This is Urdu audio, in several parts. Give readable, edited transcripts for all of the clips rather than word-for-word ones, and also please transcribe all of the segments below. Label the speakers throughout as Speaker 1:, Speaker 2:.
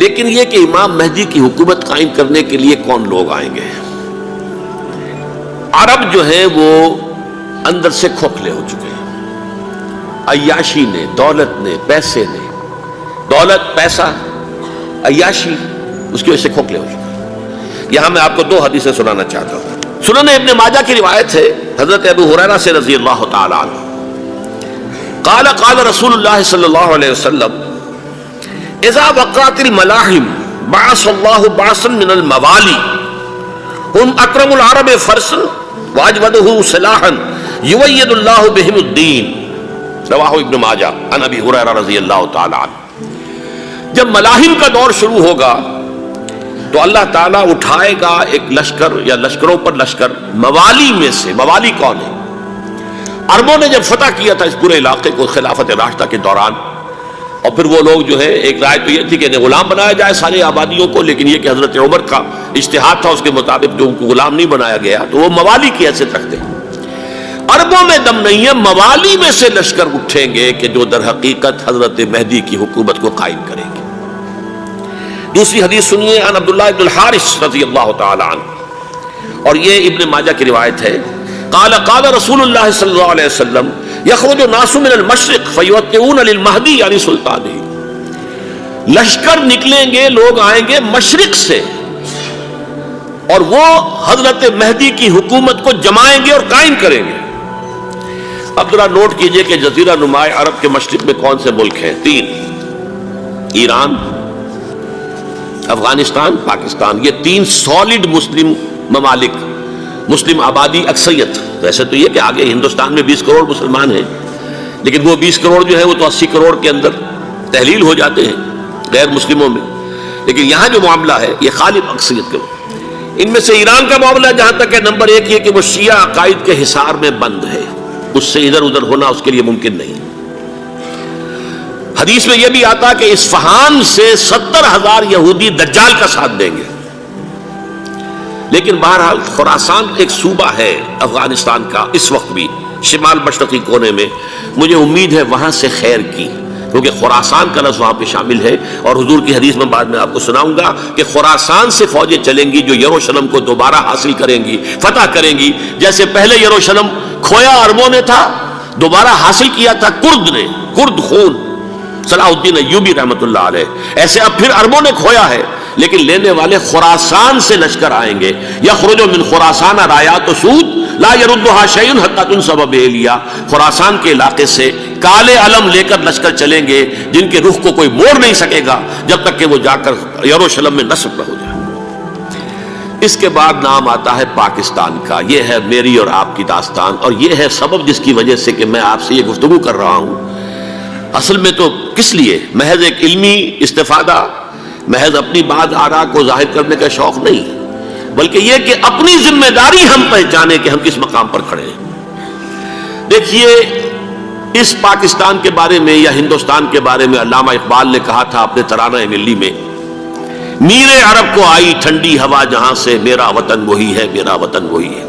Speaker 1: لیکن یہ کہ امام مہدی کی حکومت قائم کرنے کے لیے کون لوگ آئیں گے؟ عرب جو ہیں وہ اندر سے کھوکھلے ہو چکے ہیں، عیاشی نے، دولت نے، پیسے نے، دولت، پیسہ، عیاشی، اس کی وجہ سے کھوکھلے ہو چکے ہیں۔ یہاں میں آپ کو 2 حدیثیں سنانا چاہتا ہوں۔ سنن ابن ماجہ کی روایت ہے حضرت ابو ہریرہ سے رضی اللہ تعالی عنہ، قال قال رسول اللہ صلی اللہ علیہ وسلم اذا وقعت الملاحم بعث اللہ بعثا من الموالی هم اکرم العرب فرسا واجودہ سلاحا یوید اللہ بہم الدین، رواہ ابن ماجہ عن ابی ہریرہ رضی اللہ تعالی عنہ۔ جب ملاحم کا دور شروع ہوگا تو اللہ تعالیٰ اٹھائے گا ایک لشکر یا لشکروں پر لشکر موالی میں سے۔ موالی کون ہے؟ عربوں نے جب فتح کیا تھا اس پورے علاقے کو خلافت راشدہ کے دوران، اور پھر وہ لوگ جو ہے، ایک رائے تو یہ تھی کہ انہیں غلام بنایا جائے ساری آبادیوں کو، لیکن یہ کہ حضرت عمر کا اجتہاد تھا، اس کے مطابق جو ان کو غلام نہیں بنایا گیا تو وہ موالی کی حیثیت رکھتے ہیں۔ عربوں میں دم نہیں ہے، موالی میں سے لشکر اٹھیں گے کہ جو در حقیقت حضرت مہدی کی حکومت کو قائم کریں گے۔ دوسری حدیث سنیے، عن عبداللہ بن الحارث رضی اللہ تعالی عنہ، اور یہ ابن ماجہ کی روایت ہے، قال قال رسول اللہ صلی اللہ علیہ وسلم یخرج الناس من المشرق فیوطئون للمہدی یعنی سلطانہ، لشکر نکلیں گے، لوگ آئیں گے مشرق سے اور وہ حضرت مہدی کی حکومت کو جمائیں گے اور قائم کریں گے۔ اب ذرا نوٹ کیجئے کہ جزیرہ نما عرب کے مشرق میں کون سے ملک ہیں؟ 3، ایران، افغانستان، پاکستان، یہ 3 سالڈ مسلم ممالک، مسلم آبادی اکثریت۔ ویسے تو یہ کہ آگے ہندوستان میں 20 کروڑ مسلمان ہیں، لیکن وہ 20 کروڑ جو ہے وہ تو 80 کروڑ کے اندر تحلیل ہو جاتے ہیں غیر مسلموں میں، لیکن یہاں جو معاملہ ہے یہ غالب اکثریت کا۔ ان میں سے ایران کا معاملہ جہاں تک ہے، نمبر 1 یہ کہ وہ شیعہ عقائد کے حصار میں بند ہے، اس سے ادھر ادھر ہونا اس کے لیے ممکن نہیں۔ حدیث میں یہ بھی آتا کہ اصفہان سے 70,000 یہودی دجال کا ساتھ دیں گے، لیکن بہرحال خراسان ایک صوبہ ہے افغانستان کا اس وقت بھی شمال مشرقی کونے میں، مجھے امید ہے وہاں سے خیر کی، کیونکہ خراسان کا لفظ وہاں پہ شامل ہے، اور حضور کی حدیث میں بعد میں آپ کو سناؤں گا کہ خراسان سے فوجیں چلیں گی جو یروشلم کو دوبارہ حاصل کریں گی، فتح کریں گی، جیسے پہلے یروشلم کھویا عربوں نے تھا، دوبارہ حاصل کیا تھا کرد نے، کرد خون صلاح الدین ایوبی رحمۃ اللہ علیہ، ایسے اب پھر عربوں نے کھویا ہے، لیکن لینے والے خراسان سے لشکر آئیں گے۔ یخرج من خراسان رایات سود لا یردها شیء حتی تنصب بإیلیا، خراسان کے علاقے سے کالے علم لے کر لشکر چلیں گے جن کے رخ کو کوئی موڑ نہیں سکے گا جب تک کہ وہ جا کر یروشلم میں نصب نہ ہو جائے۔ اس کے بعد نام آتا ہے پاکستان کا۔ یہ ہے میری اور آپ کی داستان، اور یہ ہے سبب جس کی وجہ سے کہ میں آپ سے یہ گفتگو کر رہا ہوں۔ اصل میں تو کس لیے؟ محض ایک علمی استفادہ، محض اپنی بات آراء کو ظاہر کرنے کا شوق نہیں، بلکہ یہ کہ اپنی ذمہ داری ہم پہچانے کہ ہم کس مقام پر کھڑے ہیں۔ دیکھیے، اس پاکستان کے بارے میں یا ہندوستان کے بارے میں علامہ اقبال نے کہا تھا اپنے ترانہ ملی میں، میر عرب کو آئی ٹھنڈی ہوا جہاں سے، میرا وطن وہی ہے، میرا وطن وہی ہے۔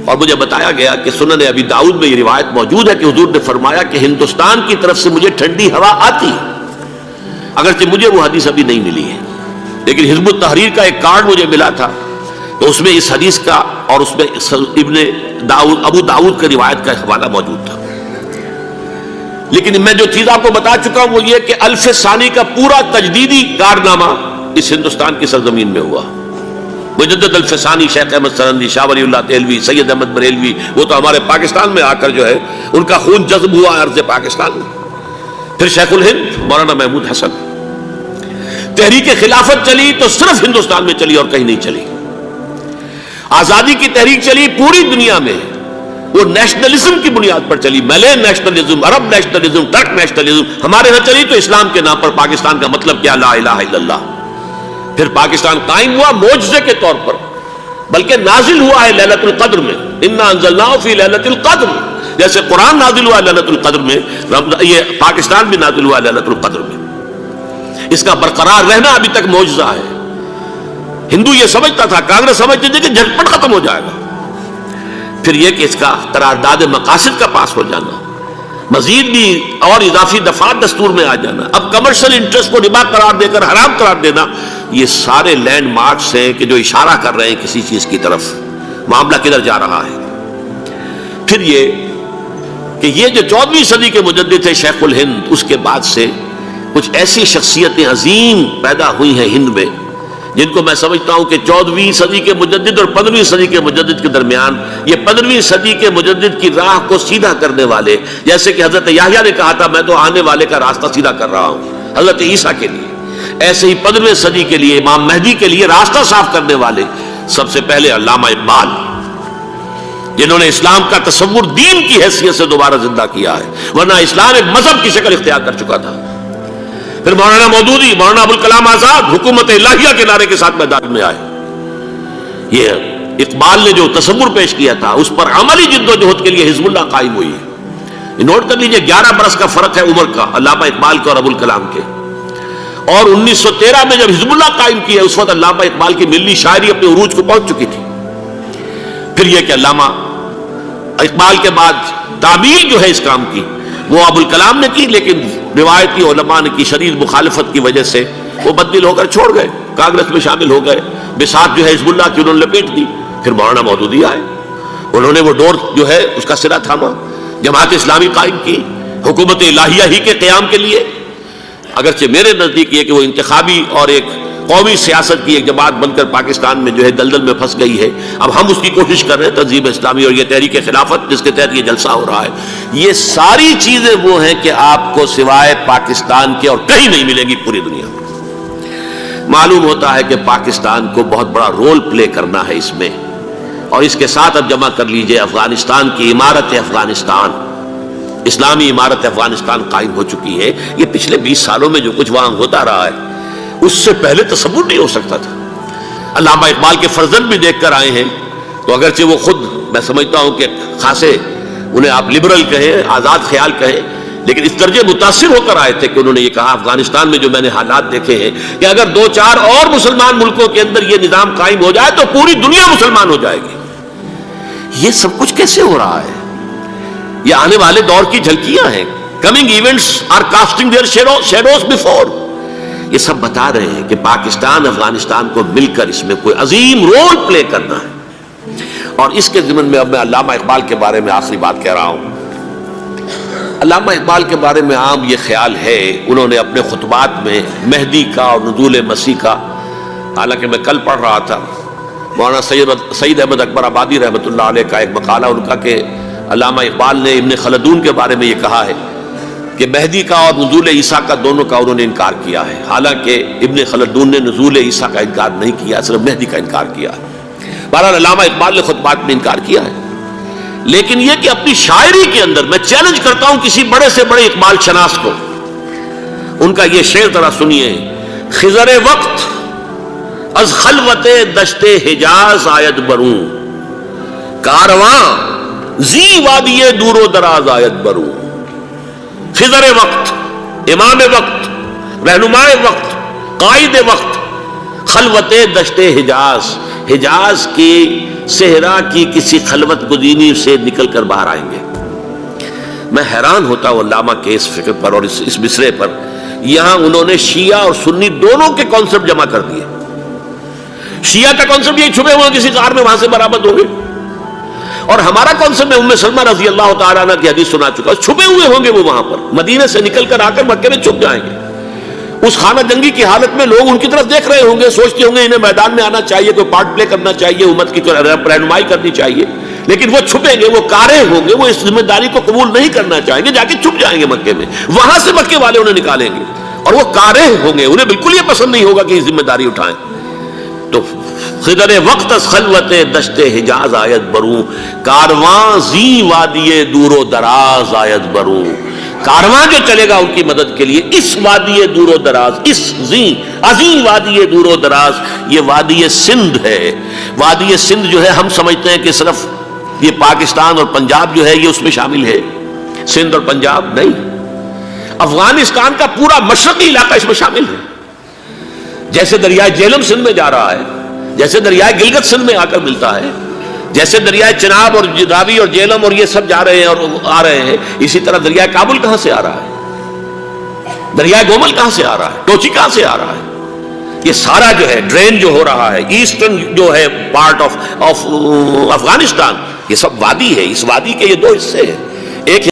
Speaker 1: اور مجھے بتایا گیا کہ سنن ابی داؤد میں یہ روایت موجود ہے کہ حضور نے فرمایا کہ ہندوستان کی طرف سے مجھے ٹھنڈی ہوا آتی ہے، اگرچہ مجھے وہ حدیث ابھی نہیں ملی ہے، لیکن حزب التحریر کا ایک کارڈ مجھے ملا تھا، تو اس میں اس حدیث کا اور اس میں ابن داؤد ابو داؤد کی روایت کا حوالہ موجود تھا۔ لیکن میں جو چیز آپ کو بتا چکا ہوں وہ یہ کہ الف ثانی کا پورا تجدیدی کارنامہ اس ہندوستان کی سرزمین میں ہوا۔ مجدد الف ثانی شیخ احمد سرندی، شاہ ولی اللہ دہلوی، سید احمد بریلوی، وہ تو ہمارے پاکستان میں آ کر جو ہے ان کا خون جذب ہوا ارض پاکستان میں۔ پھر شیخ الہند مولانا محمود حسن، تحریک خلافت چلی تو صرف ہندوستان میں چلی اور کہیں نہیں چلی۔ آزادی کی تحریک چلی پوری دنیا میں، وہ نیشنلزم کی بنیاد پر چلی، ملے نیشنلزم، عرب نیشنلزم، ترک نیشنلزم۔ ہمارے ہاں چلی تو اسلام کے نام پر پاکستان کا مطلب کیا؟ لا الہ الا اللہ۔ پھر پاکستان قائم ہوا معجزے کے طور پر، بلکہ نازل ہوا ہے ليلۃ القدر میں، انا انزلناہ فی ليلۃ القدر، جیسے قرآن نازل ہوا ہے ليلۃ القدر میں، یہ پاکستان بھی نازل ہوا ہے ليلۃ القدر میں۔ اس کا برقرار رہنا ابھی تک معجزہ ہے۔ ہندو یہ سمجھتا تھا، کانگریس سمجھتی تھی کہ جھٹپٹ ختم ہو جائے گا۔ پھر یہ کہ اس کا قرارداد مقاصد کا پاس ہو جانا، مزید بھی اور اضافی دفعات دستور میں آ جانا، اب کمرشل انٹرسٹ کو ربا قرار دے کر حرام قرار دینا، یہ سارے لینڈ مارکس ہیں کہ جو اشارہ کر رہے ہیں کسی چیز کی طرف، معاملہ کدھر جا رہا ہے۔ پھر یہ کہ یہ جو 14ویں صدی کے مجدد تھے شیخ الہند، اس کے بعد سے کچھ ایسی شخصیتیں عظیم پیدا ہوئی ہیں ہند میں، جن کو میں سمجھتا ہوں کہ 14ویں صدی کے مجدد اور 15ویں صدی کے مجدد کے درمیان یہ 15ویں صدی کے مجدد کی راہ کو سیدھا کرنے والے، جیسے کہ حضرت یحییٰ نے کہا تھا میں تو آنے والے کا راستہ سیدھا کر رہا ہوں حضرت عیسیٰ کے لیے، ایسے ہی 15ویں صدی کے لیے امام مہدی کے لیے راستہ صاف کرنے والے سب سے پہلے علامہ اقبال، جنہوں نے اسلام کا تصور دین کی حیثیت سے دوبارہ زندہ کیا ہے، ورنہ اسلام ایک مذہب کی شکل اختیار کر چکا تھا۔ پھر مولانا مودودی، مولانا ابوالکلام آزاد حکومت الہیہ کے نعرے کے ساتھ میدان میں آئے۔ یہ اقبال نے جو تصور پیش کیا تھا اس پر عملی جد و جہد کے لیے حزب اللہ قائم ہوئی ہے۔ نوٹ کر لیجئے 11 برس کا فرق ہے عمر کا علامہ اقبال کے اور ابوالکلام کے، اور 1913 میں جب حزب اللہ قائم کیا اس وقت علامہ اقبال کی ملی شاعری اپنے عروج کو پہنچ چکی تھی۔ پھر یہ کہ علامہ اقبال کے بعد تعمیل جو ہے اس کام کی وہ ابوالکلام نے کی، لیکن روایتی علماء نے کی شدید مخالفت کی وجہ سے وہ بددل ہو کر چھوڑ گئے، کانگریس میں شامل ہو گئے، بساط جو ہے حزب اللہ کی انہوں نے لپیٹ دی۔ پھر مولانا مودودی آئے، انہوں نے وہ ڈور جو ہے اس کا سرا تھاما، جماعت اسلامی قائم کی حکومت الہیہ ہی کے قیام کے لیے، اگرچہ میرے نزدیک یہ کہ وہ انتخابی اور ایک قومی سیاست کی ایک جماعت بن کر پاکستان میں جو ہے دلدل میں پھنس گئی ہے۔ اب ہم اس کی کوشش کر رہے ہیں تنظیم اسلامی اور یہ تحریک خلافت جس کے تحت یہ جلسہ ہو رہا ہے، یہ ساری چیزیں وہ ہیں کہ آپ کو سوائے پاکستان کے اور کہیں نہیں ملیں گی پوری دنیا میں۔ معلوم ہوتا ہے کہ پاکستان کو بہت بڑا رول پلے کرنا ہے اس میں، اور اس کے ساتھ اب جمع کر لیجئے افغانستان کی عمارت افغانستان، اسلامی عمارت افغانستان قائم ہو چکی ہے۔ یہ پچھلے 20 سالوں میں جو کچھ وہاں ہوتا رہا ہے اس سے پہلے تصور نہیں ہو سکتا تھا۔ علامہ اقبال کے فرزند بھی دیکھ کر آئے ہیں، تو اگرچہ وہ خود میں سمجھتا ہوں کہ خاصے انہیں آپ لبرل کہیں، آزاد خیال کہیں، لیکن اس درجے متاثر ہو کر آئے تھے کہ انہوں نے یہ کہا افغانستان میں جو میں نے حالات دیکھے ہیں کہ اگر 2-4 اور مسلمان ملکوں کے اندر یہ نظام قائم ہو جائے تو پوری دنیا مسلمان ہو جائے گی۔ یہ سب کچھ کیسے ہو رہا ہے؟ یہ آنے والے دور کی جھلکیاں ہیں۔ Coming events are casting their shadows before. یہ سب بتا رہے ہیں کہ پاکستان افغانستان کو مل کر اس میں کوئی عظیم رول پلے کرنا ہے، اور اس کے ضمن میں اب میں علامہ اقبال کے بارے میں آخری بات کہہ رہا ہوں۔ علامہ اقبال کے بارے میں عام یہ خیال ہے، انہوں نے اپنے خطبات میں مہدی کا اور نزول مسیح کا، حالانکہ میں کل پڑھ رہا تھا مولانا سید احمد اکبر آبادی رحمۃ اللہ علیہ کا ایک مقالہ ان کا کہ علامہ اقبال نے ابن خلدون کے بارے میں یہ کہا ہے کہ مہدی کا اور نزول عیسیٰ کا دونوں کا انہوں نے انکار کیا ہے، حالانکہ ابن خلدون نے نزول عیسیٰ کا انکار نہیں کیا، صرف مہدی کا انکار کیا ہے۔ بہرحال علامہ اقبال نے خطبات میں انکار کیا ہے، لیکن یہ کہ اپنی شاعری کے اندر میں چیلنج کرتا ہوں کسی بڑے سے بڑے اقبال شناس کو، ان کا یہ شعر ذرا سنیے: خضر وقت از خلوت دشت حجاز آید بروں، کارواں زی وادی دور و دراز آید بروں۔ خضر وقت، امام وقت، رہنمائے وقت، قائد وقت، خلوت دشت حجاز، حجاز کی صحرا کی کسی خلوت گزینی سے نکل کر باہر آئیں گے۔ میں حیران ہوتا ہوں علامہ کے اس فکر پر اور اس مصرے پر۔ یہاں انہوں نے شیعہ اور سنی دونوں کے کانسیپٹ جمع کر دیے۔ شیعہ کا کانسیپٹ یہ چھپے ہوئے کسی غار میں وہاں سے برآمد ہوں گے، اور ہمارا کانسیپٹ میں ام سلمہ رضی اللہ تعالیٰ عنہ کی حدیث سنا چکا، چھپے ہوئے ہوں گے وہ وہاں پر، مدینے سے نکل کر آ کر مکے میں چھپ جائیں گے۔ اس خانہ جنگی کی حالت میں لوگ ان کی طرف دیکھ رہے ہوں گے، سوچتے ہوں گے انہیں میدان میں آنا چاہیے، کوئی پارٹ پلے کرنا چاہیے، امت کی رہنمائی کرنی چاہیے، لیکن وہ چھپیں گے، وہ کارے ہوں گے، وہ اس ذمہ داری کو قبول نہیں کرنا چاہیں گے، جا کے چھپ جائیں گے مکے میں، وہاں سے مکے والے انہیں نکالیں گے، اور وہ کارے ہوں گے، انہیں بالکل یہ پسند نہیں ہوگا کہ یہ ذمہ داری اٹھائیں۔ تو خضر وقت از خلوت دشت حجاز آیت بروں، کارواں زی وادی دور و دراز آیت بروں۔ کارواں جو چلے گا ان کی مدد کے لیے اس وادی دور و دراز، اس عظیم وادی دور و دراز، یہ وادی سندھ ہے۔ وادی سندھ جو ہے ہم سمجھتے ہیں کہ صرف یہ پاکستان اور پنجاب جو ہے یہ اس میں شامل ہے، سندھ اور پنجاب نہیں، افغانستان کا پورا مشرقی علاقہ اس میں شامل ہے۔ جیسے دریائے جہلم سندھ میں جا رہا ہے، جیسے دریائے گلگت سندھ میں آ کر ملتا ہے، جیسے دریائے چناب اور راوی اور جہلم اور یہ سب جا رہے ہیں اور آ رہے ہیں، اسی طرح دریائے کابل کہاں سے آ رہا ہے، دریائے گومل کہاں سے آ رہا ہے، ٹوچی کہاں سے آ رہا ہے؟ یہ سارا جو ہے ڈرین جو ہو رہا ہے ایسٹرن جو ہے پارٹ آف افغانستان، یہ سب وادی ہے. اس وادی کے یہ دو حصے ہیں، ایک